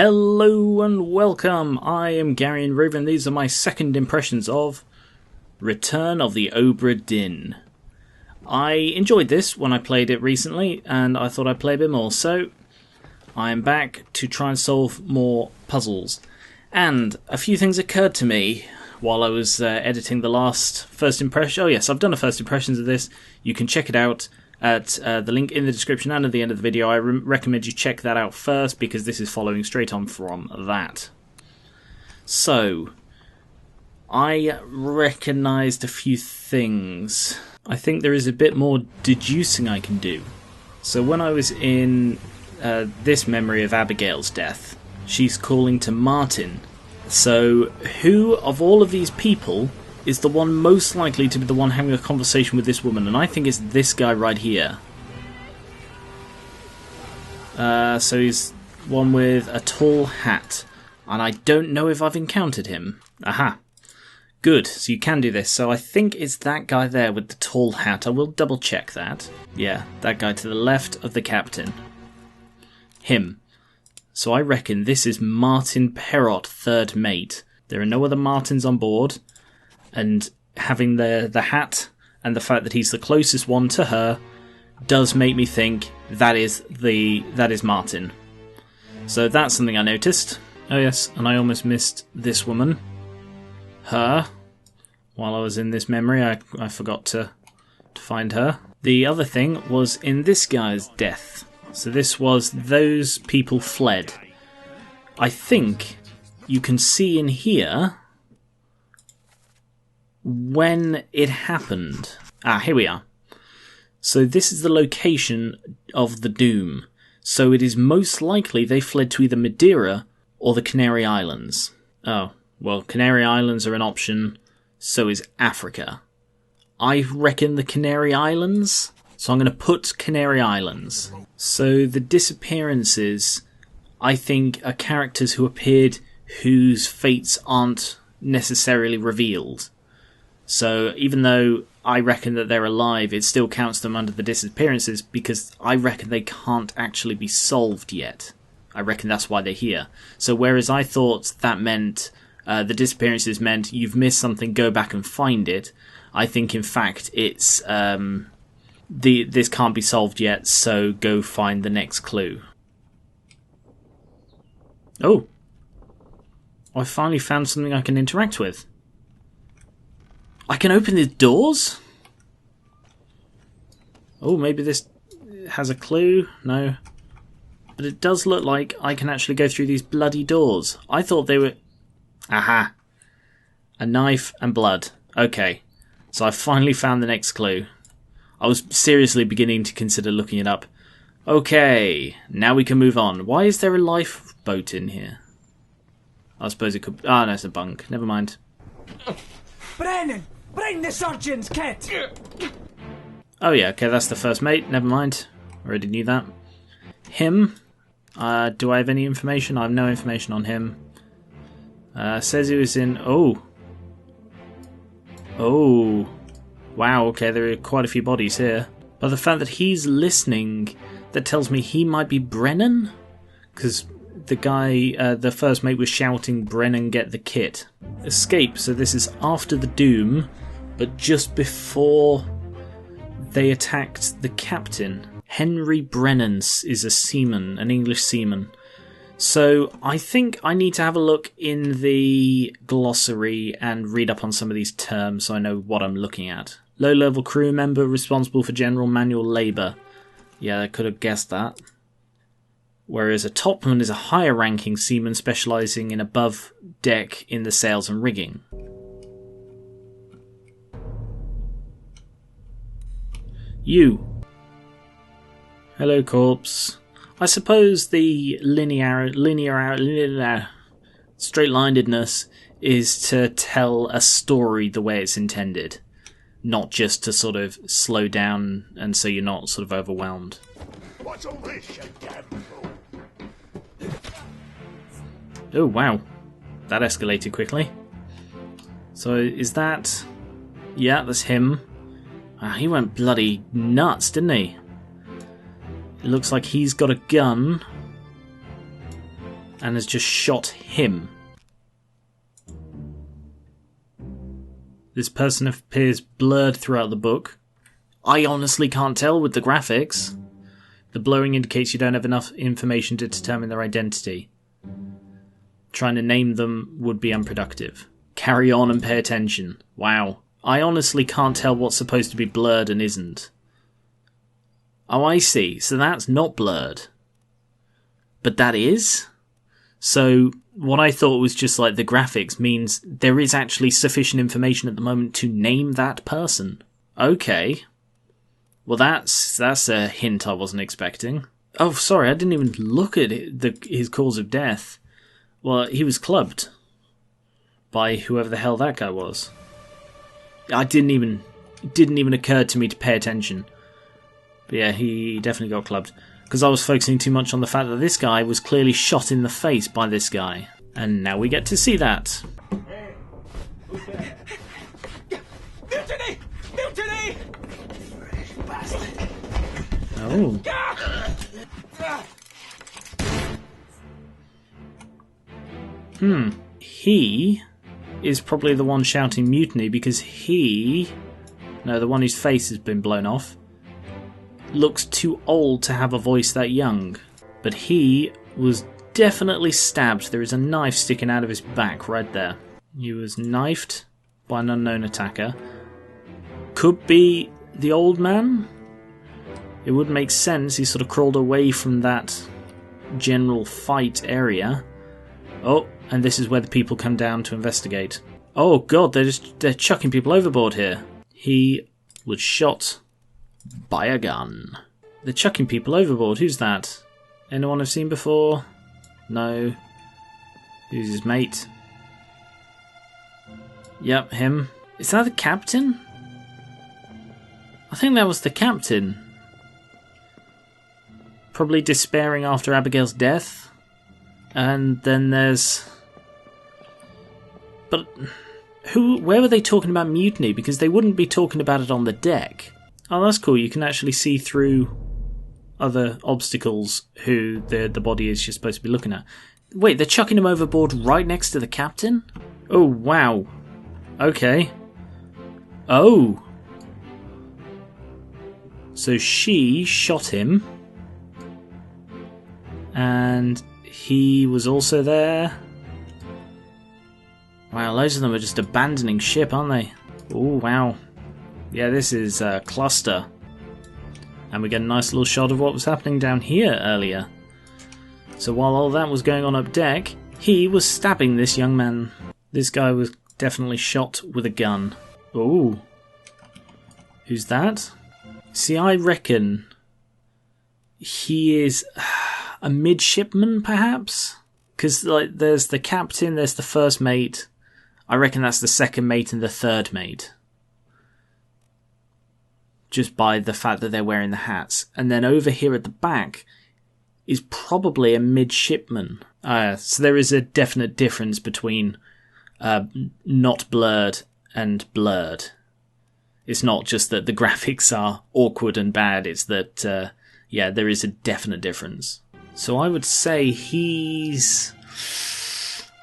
Hello and welcome, I am Geran and these are my second impressions of Return of the Obra Dinn. I enjoyed this when I played it recently and I thought I'd play a bit more, so I am back to try and solve more puzzles. And a few things occurred to me while I was editing the first impression. Oh yes, I've done a first impressions of this. You can check it out at the link in the description and at the end of the video. I recommend you check that out first because this is following straight on from that. So, I recognised a few things. I think there is a bit more deducing I can do. So when I was in this memory of Abigail's death, she's calling to Martin. So who of all of these people is the one most likely to be the one having a conversation with this woman? And I think it's this guy right here. So he's one with a tall hat. And I don't know if I've encountered him. Aha. Good, so you can do this. So I think it's that guy there with the tall hat. I will double check that. Yeah, that guy to the left of the captain. Him. So I reckon this is Martin Perrott, third mate. There are no other Martins on board. And having the hat and the fact that he's the closest one to her does make me think that is Martin. So that's something I noticed. Oh yes, and I almost missed this woman. Her. While I was in this memory, I forgot to find her. The other thing was in this guy's death. So this was those people fled. I think you can see in here when it happened. Here we are. So this is the location of the doom. So it is most likely they fled to either Madeira or the Canary Islands. Oh, well, Canary Islands are an option, so is Africa. I reckon the Canary Islands, so I'm going to put Canary Islands. So the disappearances, I think, are characters who appeared whose fates aren't necessarily revealed. So even though I reckon that they're alive, it still counts them under the disappearances because I reckon they can't actually be solved yet. I reckon that's why they're here. So whereas I thought that meant the disappearances meant you've missed something, go back and find it, I think in fact it's this can't be solved yet, so go find the next clue. Oh, I finally found something I can interact with. I can open these doors? Oh, maybe this has a clue? No. But it does look like I can actually go through these bloody doors. I thought they were... Aha. A knife and blood. Okay. So I finally found the next clue. I was seriously beginning to consider looking it up. Okay. Now we can move on. Why is there a lifeboat in here? I suppose it could... no, it's a bunk. Never mind. Brennan! Bring the surgeon's kit! Oh yeah, okay, that's the first mate. Never mind. Already knew that. Him. Do I have any information? I have no information on him. Says he was in... Oh. Oh. Wow, okay, there are quite a few bodies here. But the fact that he's listening, that tells me he might be Brennan? Because the guy, the first mate was shouting, Brennan, get the kit. Escape, so this is after the doom, but just before they attacked the captain. Henry Brennan is a seaman, an English seaman. So I think I need to have a look in the glossary and read up on some of these terms so I know what I'm looking at. Low-level crew member responsible for general manual labour. Yeah, I could have guessed that. Whereas a topman is a higher-ranking seaman specialising in above deck in the sails and rigging. You. Hello, corpse. I suppose the linear straight-linedness is to tell a story the way it's intended, not just to sort of slow down and so you're not sort of overwhelmed. What's all this, you damn fool? Oh wow, that escalated quickly. So is that... Yeah, that's him. He went bloody nuts, didn't he? It looks like he's got a gun. and has just shot him. This person appears blurred throughout the book. I honestly can't tell with the graphics. The blurring indicates you don't have enough information to determine their identity. Trying to name them would be unproductive. Carry on and pay attention. Wow. I honestly can't tell what's supposed to be blurred and isn't. Oh, I see. So that's not blurred. But that is? So what I thought was just like the graphics means there is actually sufficient information at the moment to name that person. Okay. Well, that's a hint I wasn't expecting. Oh, sorry, I didn't even look at his cause of death. Well, he was clubbed by whoever the hell that guy was. It didn't even occur to me to pay attention. But yeah, he definitely got clubbed. Because I was focusing too much on the fact that this guy was clearly shot in the face by this guy. And now we get to see that. Mutiny! Mutiny! Oh. He is probably the one shouting mutiny because the one whose face has been blown off, looks too old to have a voice that young. But he was definitely stabbed. There is a knife sticking out of his back right there. He was knifed by an unknown attacker. Could be the old man? It would make sense. He sort of crawled away from that general fight area. Oh, and this is where the people come down to investigate. Oh god, they're chucking people overboard here. He was shot by a gun. They're chucking people overboard. Who's that? Anyone I've seen before? No. Who's his mate? Yep, him. Is that the captain? I think that was the captain. Probably despairing after Abigail's death. And then there's... But where were they talking about mutiny? Because they wouldn't be talking about it on the deck. Oh, that's cool. You can actually see through other obstacles who the body is just supposed to be looking at. Wait, they're chucking him overboard right next to the captain? Oh, wow. Okay. Oh. So she shot him. And he was also there. Wow, loads of them are just abandoning ship, aren't they? Oh, wow. Yeah, this is a cluster. And we get a nice little shot of what was happening down here earlier. So while all that was going on up deck, he was stabbing this young man. This guy was definitely shot with a gun. Ooh. Who's that? See, I reckon he is a midshipman, perhaps? Because like, there's the captain, there's the first mate. I reckon that's the second mate and the third mate. Just by the fact that they're wearing the hats. And then over here at the back is probably a midshipman. So there is a definite difference between not blurred and blurred. It's not just that the graphics are awkward and bad, it's that, yeah, there is a definite difference. So I would say he's...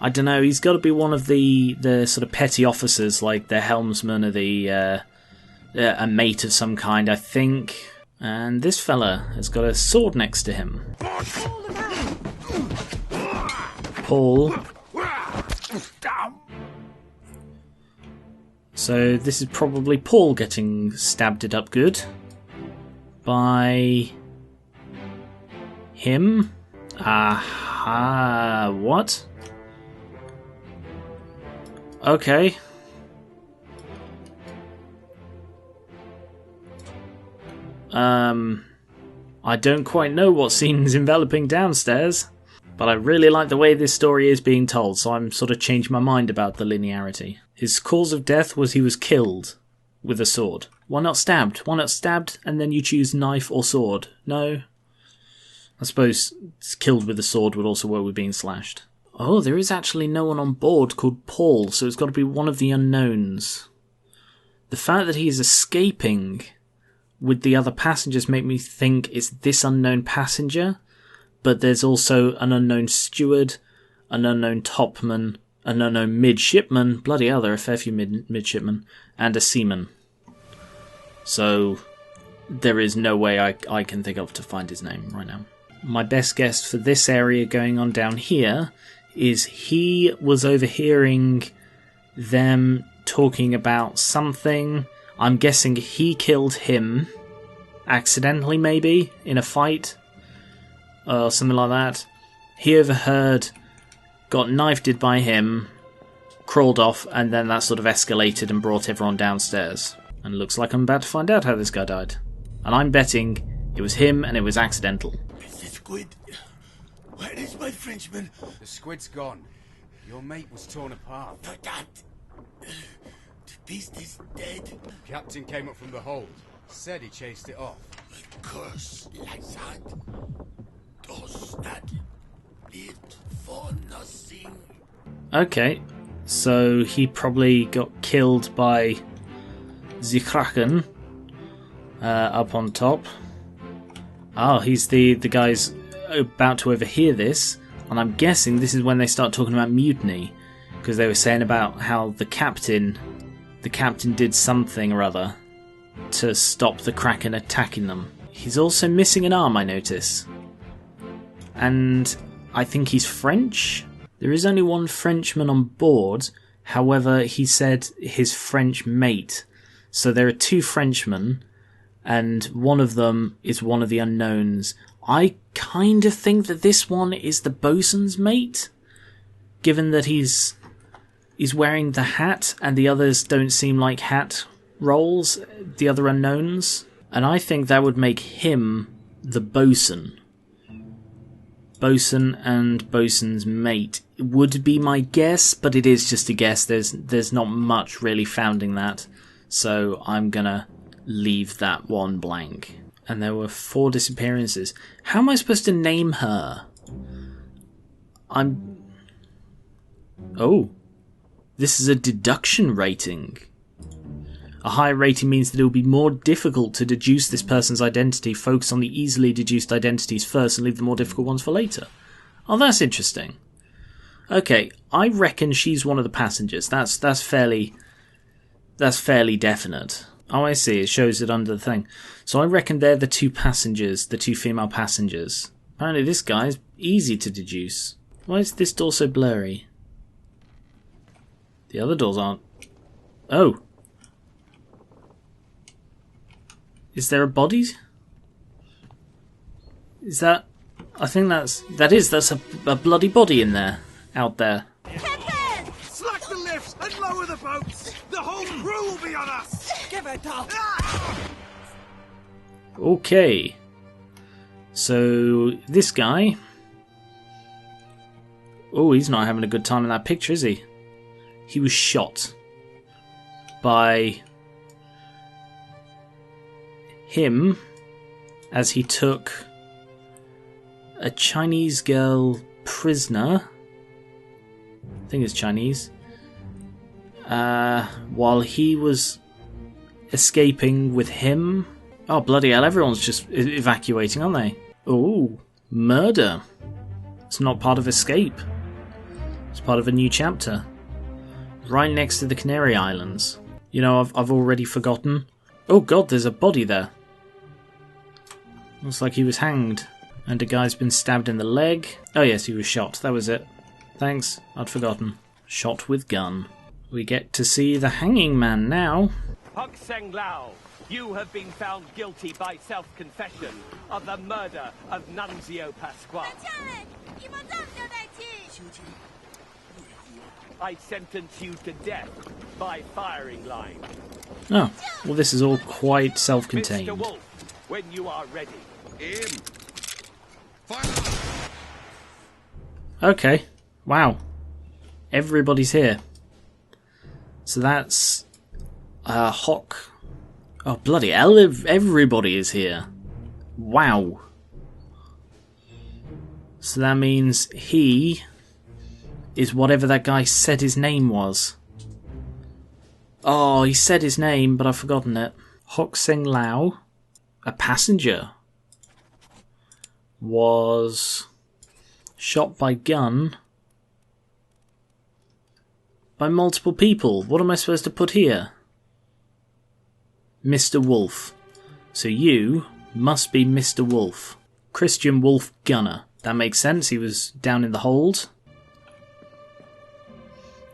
I don't know, he's got to be one of the sort of petty officers, like the helmsman or the... a mate of some kind, I think. And this fella has got a sword next to him. Paul. So this is probably Paul getting stabbed it up good. By... him? Aha, what? Okay. I don't quite know what scene's enveloping downstairs, but I really like the way this story is being told, so I'm sort of changing my mind about the linearity. His cause of death was he was killed with a sword. Why not stabbed? Why not stabbed and then you choose knife or sword? No? I suppose killed with a sword would also work with being slashed. Oh, there is actually no one on board called Paul, so it's got to be one of the unknowns. The fact that he is escaping with the other passengers make me think it's this unknown passenger, but there's also an unknown steward, an unknown topman, an unknown midshipman, bloody hell, there are a fair few midshipmen, and a seaman. So there is no way I can think of to find his name right now. My best guess for this area going on down here is he was overhearing them talking about something. I'm guessing he killed him accidentally, maybe, in a fight or something like that. He overheard, got knifed by him, crawled off, and then that sort of escalated and brought everyone downstairs. And it looks like I'm about to find out how this guy died. And I'm betting it was him and it was accidental. Mr. Squid, where is my Frenchman? The squid's gone. Your mate was torn apart. For that, the beast is dead. Captain came up from the hold. Said he chased it off. A curse like that does not live for nothing. Okay, so he probably got killed by the Kraken up on top. Oh, he's the guy's about to overhear this, and I'm guessing this is when they start talking about mutiny, because they were saying about how the captain did something or other to stop the Kraken attacking them. He's also missing an arm, I notice. And I think he's French. There is only one Frenchman on board, however, he said his French mate. So there are two Frenchmen, and one of them is one of the unknowns. I kind of think that this one is the bosun's mate, given that he's wearing the hat, and the others don't seem like hat roles, the other unknowns. And I think that would make him the bosun. Bosun and bosun's mate would be my guess, but it is just a guess. There's not much really founding that, so I'm gonna leave that one blank. And there were 4 disappearances. How am I supposed to name her? Oh, this is a deduction rating. A higher rating means that it will be more difficult to deduce this person's identity. Focus on the easily deduced identities first and leave the more difficult ones for later. Oh, that's interesting. Okay, I reckon she's one of the passengers. That's fairly definite. Oh, I see. It shows it under the thing. So I reckon they're the 2 passengers, the 2 female passengers. Apparently this guy's easy to deduce. Why is this door so blurry? The other doors aren't. Oh. Is there a body? Is that... I think that's a bloody body in there. Out there. Captain! Slack the lifts and lower the boats! The whole crew will be on us! Give it up! Okay. So, this guy... Oh, he's not having a good time in that picture, is he? He was shot by him as he took a Chinese girl prisoner. I think it's Chinese. While he was escaping with him. Oh, bloody hell, everyone's just evacuating, aren't they? Oh, murder. It's not part of escape. It's part of a new chapter. Right next to the Canary Islands. You know, I've already forgotten. Oh god, there's a body there. Looks like he was hanged. And a guy's been stabbed in the leg. Oh yes, he was shot. That was it. Thanks, I'd forgotten. Shot with gun. We get to see the hanging man now. Hok Seng Lao, you have been found guilty by self-confession of the murder of Nunzio Pasquale. I sentence you to death by firing line. Oh, well this is all quite self-contained. Mr. Wolf, when you are ready. Aim. Fire. Okay, wow. Everybody's here. So that's... Hok. Oh, bloody hell, everybody is here. Wow. So that means he is whatever that guy said his name was. Oh, he said his name, but I've forgotten it. Hok Seng Lao, a passenger, was shot by gun by multiple people. What am I supposed to put here? Mr. Wolf. So you must be Mr. Wolf. Christian Wolf Gunner. That makes sense, he was down in the hold.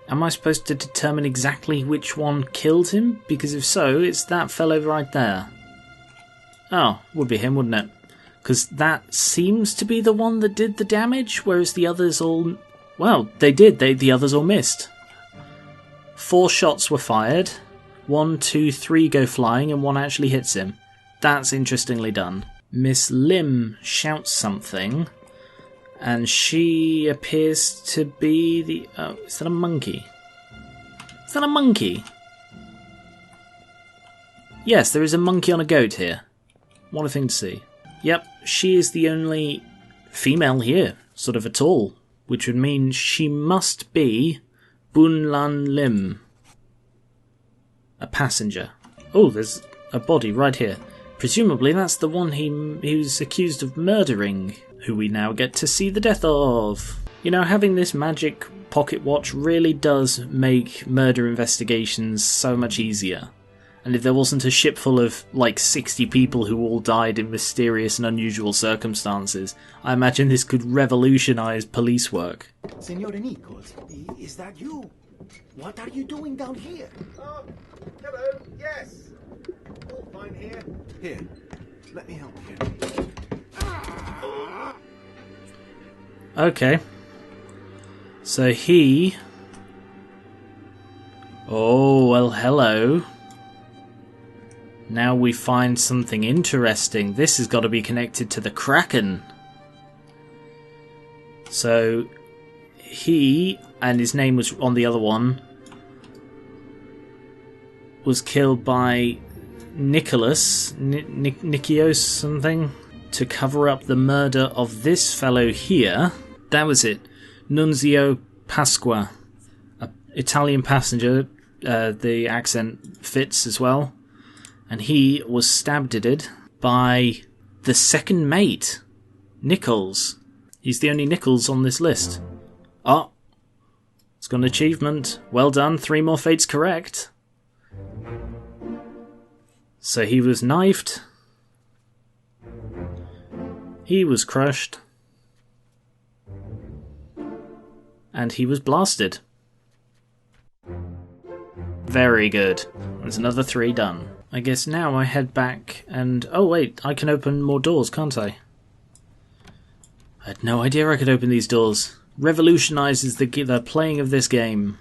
Am I supposed to determine exactly which one killed him? Because if so, it's that fellow right there. Oh, would be him, wouldn't it? Because that seems to be the one that did the damage, whereas the others all... Well, they did, the others all missed. 4 shots were fired. 1, 2, 3 go flying and 1 actually hits him. That's interestingly done. Miss Lim shouts something, and she appears to be the... Oh, is that a monkey? Is that a monkey? Yes, there is a monkey on a goat here. What a thing to see. Yep, she is the only female here, sort of at all, which would mean she must be Bun Lan Lim. A passenger. Oh, there's a body right here. Presumably that's the one he was accused of murdering, who we now get to see the death of. You know, having this magic pocket watch really does make murder investigations so much easier. And if there wasn't a ship full of, like, 60 people who all died in mysterious and unusual circumstances, I imagine this could revolutionise police work. Senor Nichols, is that you? What are you doing down here? Oh, hello, yes. All fine here. Here, let me help you. Okay. So he... Oh, well, hello. Now we find something interesting. This has got to be connected to the Kraken. So he, and his name was on the other one, was killed by Nicholas, Nikios something, to cover up the murder of this fellow here. That was it. Nunzio Pasqua, an Italian passenger. The accent fits as well. And he was stab-deaded by the second mate, Nichols. He's the only Nichols on this list. Oh, it's got an achievement. Well done, 3 more fates correct. So he was knifed. He was crushed. And he was blasted. Very good. There's another 3 done. I guess now I head back and... Oh wait, I can open more doors, can't I? I had no idea I could open these doors. Revolutionises the playing of this game.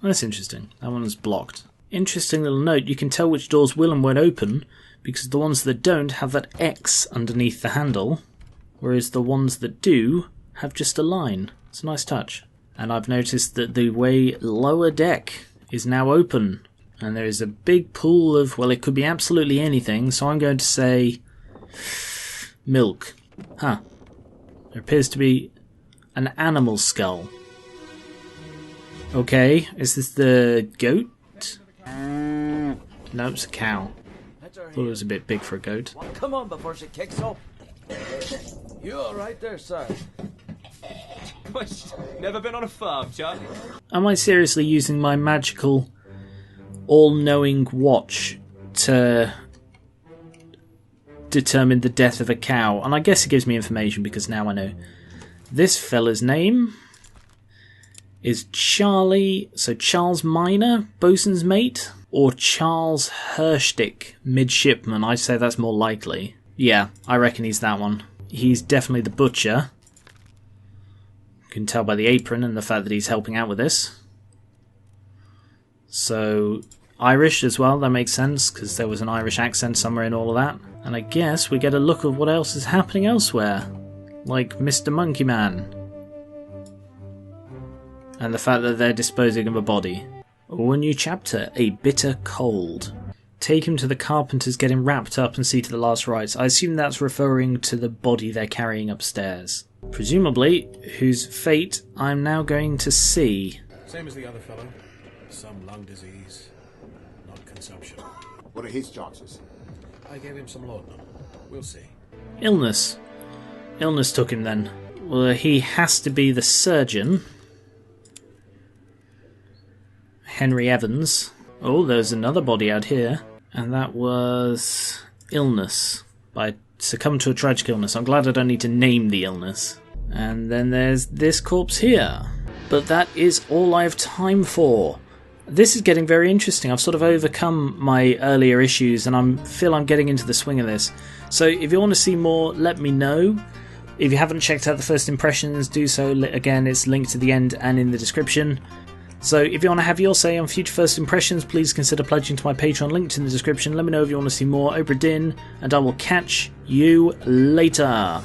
That's interesting. That one's blocked. Interesting little note, you can tell which doors will and won't open because the ones that don't have that X underneath the handle, whereas the ones that do have just a line. It's a nice touch. And I've noticed that the way lower deck is now open, and there is a big pool of, well, it could be absolutely anything, so I'm going to say milk. Huh. There appears to be an animal skull. Okay, is this the goat? No, it's a cow. Thought it was a bit big for a goat. Come on before she kicks up. You all right there, sir? Never been on a farm, Charlie? Am I seriously using my magical all-knowing watch to determine the death of a cow? And I guess it gives me information because now I know. This fella's name is Charlie, so Charles Minor, bosun's mate, or Charles Herstick, midshipman. I'd say that's more likely. Yeah, I reckon he's that one. He's definitely the butcher. You can tell by the apron and the fact that he's helping out with this. So, Irish as well, that makes sense, because there was an Irish accent somewhere in all of that. And I guess we get a look of what else is happening elsewhere. Like Mr. Monkey Man. And the fact that they're disposing of a body. Oh, a new chapter, A Bitter Cold. Take him to the carpenters, get him wrapped up and see to the last rites. I assume that's referring to the body they're carrying upstairs. Presumably, whose fate I'm now going to see. Same as the other fellow. Some lung disease, not consumption. What are his chances? I gave him some laudanum. We'll see. Illness. Illness took him then. Well, he has to be the surgeon. Henry Evans. Oh, there's another body out here. And that was illness. Succumbed to a tragic illness. I'm glad I don't need to name the illness. And then there's this corpse here. But that is all I have time for. This is getting very interesting. I've sort of overcome my earlier issues and I feel I'm getting into the swing of this. So if you want to see more, let me know. If you haven't checked out the first impressions, do so. Again, it's linked to the end and in the description. So if you want to have your say on future first impressions, please consider pledging to my Patreon, linked in the description. Let me know if you want to see more Obra Dinn, and I will catch you later.